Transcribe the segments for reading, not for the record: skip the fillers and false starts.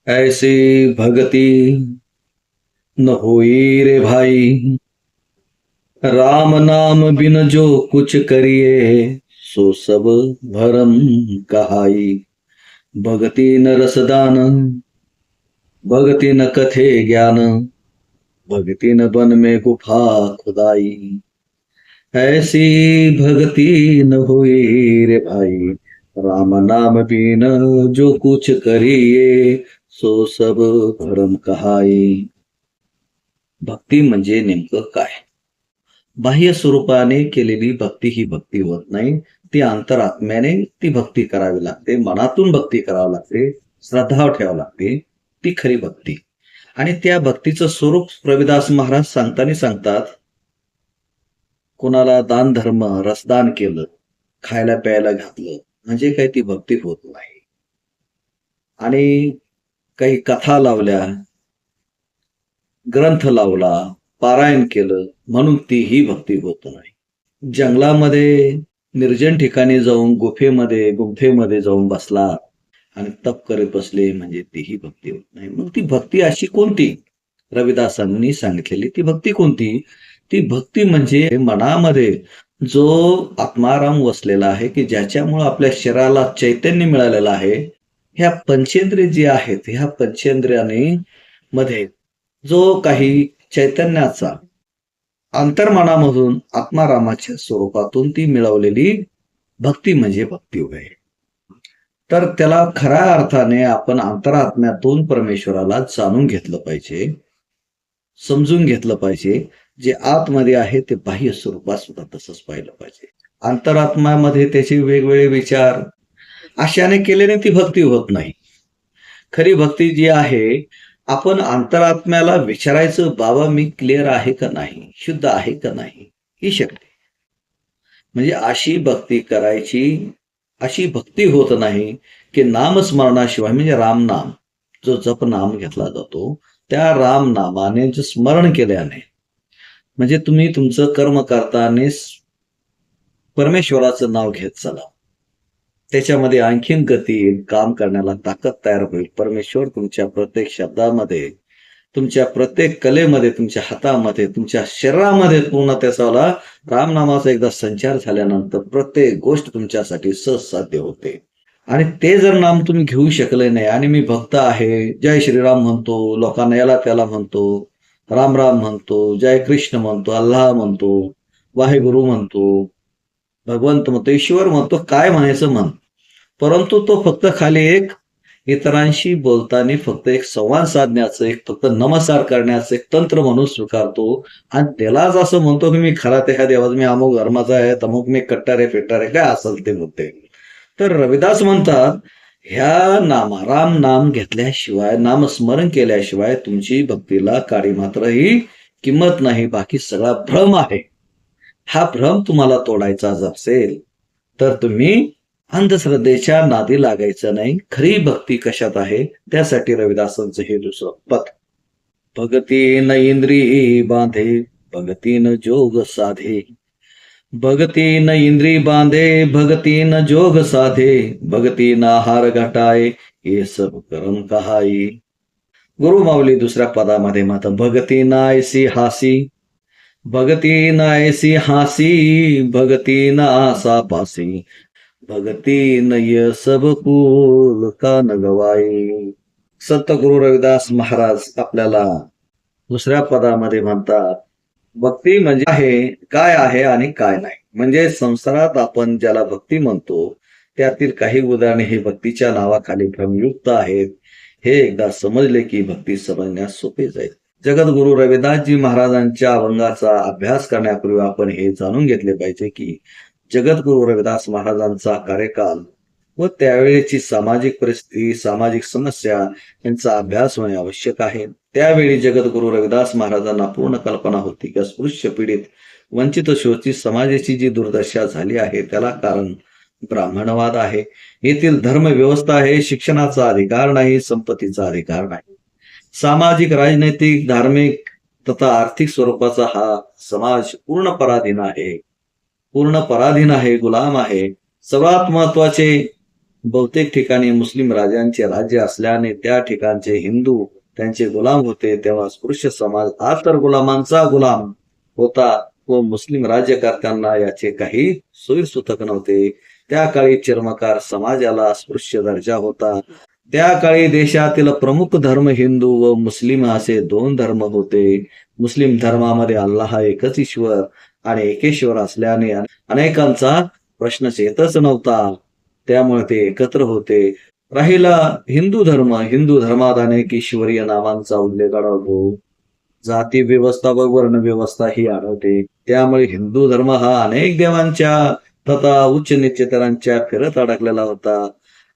ऐसी भगति न होई रे भाई, राम नाम बिन जो कुछ करिए, सो सब भरम कहाई। भगती न रसदान, भगती न कथे ज्ञान, भगती न बन में गुफा खुदाई। ऐसी भगती न हुई रे भाई, राम नाम बिन जो कुछ करिए, सो सब भरम कहाई। भक्ती म्हणजे नेमकं काय? बाह्य स्वरूपाने केलेली भक्ती ही भक्ती होत नाही. ती अंतरात्म्याने ती भक्ती करावी लागते. मनातून भक्ती करावी लागते. श्रद्धा ठेवावी लागते. ती खरी भक्ती. आणि त्या भक्तीचं स्वरूप रविदास महाराज सांगताना सांगतात, कुणाला दान धर्म रसदान केलं, खायला प्यायला घातलं, म्हणजे काही ती भक्ती होत नाही. आणि काही कथा लावल्या, ग्रंथ लावला, पारायण केलं, म्हणून तीही भक्ती होत नाही. जंगलामध्ये निर्जन ठिकाणी जाऊन गुंफेमध्ये जाऊन बसला आणि तप करत बसले, म्हणजे तीही भक्ती होत नाही. मग ती भक्ती अशी कोणती? रविदासांनी सांगितलेली ती भक्ती कोणती? ती भक्ती म्हणजे मनामध्ये जो आत्माराम वसलेला आहे, की ज्याच्यामुळे आपल्या शरीराला चैतन्य मिळालेलं आहे. ह्या पंचेंद्रिय जी आहेत, ह्या पंचेंद्रियाने मध्ये जो काही चैतन्याचा अंतर्मनामधून आत्मारामाच्या स्वरूपातून ती मिळवलेली भक्ती म्हणजे भक्ती होय. तर त्याला खऱ्या अर्थाने आपण अंतरात्म्यातून परमेश्वराला जाणून घेतलं पाहिजे, समजून घेतलं पाहिजे. जे आतमध्ये आहे ते बाह्य स्वरूपात सुद्धा तसंच पाहिलं पाहिजे. अंतरात्म्यामध्ये त्याचे वेगवेगळे विचार अशाने केल्याने ती भक्ती होत नाही. खरी भक्ती जी आहे, आपण अंतरात्म्याला विचारायचं, बाबा मी क्लिअर आहे का नाही, शुद्ध आहे का नाही, ही शक्ती. म्हणजे अशी भक्ती करायची, अशी भक्ती होत नाही की नामस्मरणाशिवाय, म्हणजे रामनाम जो जप नाम घेतला जातो, त्या राम नामाने जे स्मरण केल्याने, म्हणजे तुम्ही तुमचं कर्म करताना परमेश्वराचं नाव घेत चला, त्याच्यामध्ये आणखीन गती येईल, काम करण्याला ताकद तयार होईल. परमेश्वर तुमच्या प्रत्येक शब्दामध्ये, तुमच्या प्रत्येक कलेमध्ये, तुमच्या हातामध्ये, तुमच्या शरीरामध्ये पूर्ण त्याचा रामनामाचा एकदा संचार झाल्यानंतर प्रत्येक गोष्ट तुमच्यासाठी सहज साध्य होते. आणि ते जर नाम तुम्ही घेऊ शकले नाही, आणि मी भक्त आहे, जय श्रीराम म्हणतो, लोकांना याला त्याला म्हणतो, राम राम म्हणतो, जय कृष्ण म्हणतो, अल्लाह म्हणतो, वाहेगुरु म्हणतो, भगवंत म्हणतो, ईश्वर म्हणतो, काय म्हणायचं म्हण, परंतु तो फक्त खाली एक इतरांशी बोलताना फक्त एक संवाद साधण्याचं, एक फक्त नमस्कार करण्याचं एक तंत्र म्हणून स्वीकारतो. आणि त्यालाच असं म्हणतो की मी खरा त्या ह्या देवाचा, मी अमुक धर्माचा आहे, तमुक मी कट्टर आहे, फिट्टर आहे, काय असेल ते बोलते. तर रविदास म्हणतात, ह्या राम नाम घेतल्याशिवाय, नामस्मरण केल्याशिवाय तुमची भक्तीला काडी मात्र ही किंमत नाही. बाकी सगळा भ्रम आहे. हा भ्रम तुम्हाला तोडायचा असेल तर तुम्ही अंधश्रद्धेच्या नादी लागायचं नाही. खरी भक्ती कशात आहे, त्यासाठी रविदासांचं हे दुसरं पद. भगती न इंद्री बांधे, भगती न जोग साधे, भगती न इंद्री बांधे, भगती न जोग साधे, भगती न आहार घटाय, हे सब करम कहाई. गुरु माऊली दुसऱ्या पदामध्ये म्हणतात, भगती नायसी हासी, भगती नायसी हासी, भगती न आसा पासी, भगती नय सब कुल का न गवाई. संत गुरु रविदास महाराज आपल्याला दुसऱ्या पदामध्ये म्हणतात, भक्ती म्हणजे आहे काय आहे आणि काय नाही. म्हणजे संसारात आपण ज्याला भक्ती म्हणतो, त्यातील काही उदाहरणे ही भक्तीच्या नावाखाली भ्रमयुक्त आहेत. हे एकदा समजले की भक्ती समजण्यास सोपे जाईल. जगद्गुरु रविदासजी महाराजांच्या अभंगाचा अभ्यास करण्यापूर्वी आपण हे जाणून घेतले पाहिजे की जगद्गुरु रविदास महाराजांचा कार्यकाल व त्यावेळेची सामाजिक परिस्थिती, सामाजिक समस्या यांचा अभ्यास होणे आवश्यक आहे. त्यावेळी जगद्गुरु रविदास महाराजांना पूर्ण कल्पना होती की अस्पृश्य, पीडित, वंचित, शोषित समाजाची जी दुर्दशा झाली आहे त्याला कारण ब्राह्मणवाद आहे. येथील धर्म व्यवस्था आहे, शिक्षणाचा अधिकार नाही, संपत्तीचा अधिकार नाही. सामाजिक, राजनैतिक, धार्मिक तथा आर्थिक स्वरूपाचा हा समाज पूर्ण पराधीन आहे, गुलाम आहे. सर्वात महत्वाचे बहुतेक ठिकाणी मुस्लिम राजांचे राज्य असल्याने त्या ठिकाणचे हिंदू त्यांचे गुलाम होते, तेव्हा स्पृश्य समाज हा तर गुलामांचा गुलाम होता व मुस्लिम राज्यकर्त्यांना याचे काही सोयीसुतक नव्हते. त्या काळी चर्मकार समाजाला स्पृश्य दर्जा होता. त्या काळी देशातील प्रमुख धर्म हिंदू व मुस्लिम असे दोन धर्म होते. मुस्लिम धर्मामध्ये अल्लाह एकच ईश्वर आणि एकेश्वर असल्याने अनेकांचा प्रश्नच येतच नव्हता. त्यामुळे ते एकत्र होते. राहिला हिंदू धर्म, हिंदू धर्मात अनेक ईश्वरीय नावांचा उल्लेख आढळतो. जाती व्यवस्था व वर्ण व्यवस्था ही आढळते. त्यामुळे हिंदू धर्म हा अनेक देवांच्या तथा उच्च निश्चितरांच्या फिरत अडकलेला होता.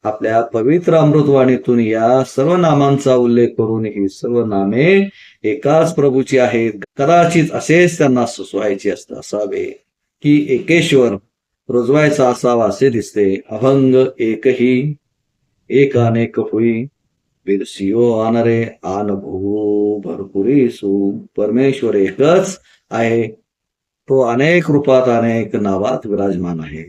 आपल्या पवित्र अमृतवाणीतून या सर्व नामांचा उल्लेख करून ही सर्व नामे एकाच प्रभूची आहेत. कदाचित असेच त्यांना सुचवायचे असावे की एकेश्वर रुजवायचा असावा असे दिसते. अभंग एकही एक अनेक होई, बिरसियो आनरे आन भोगू भरपुरी सू. परमेश्वर एकच आहे, तो अनेक रूपात अनेक नावात विराजमान आहे.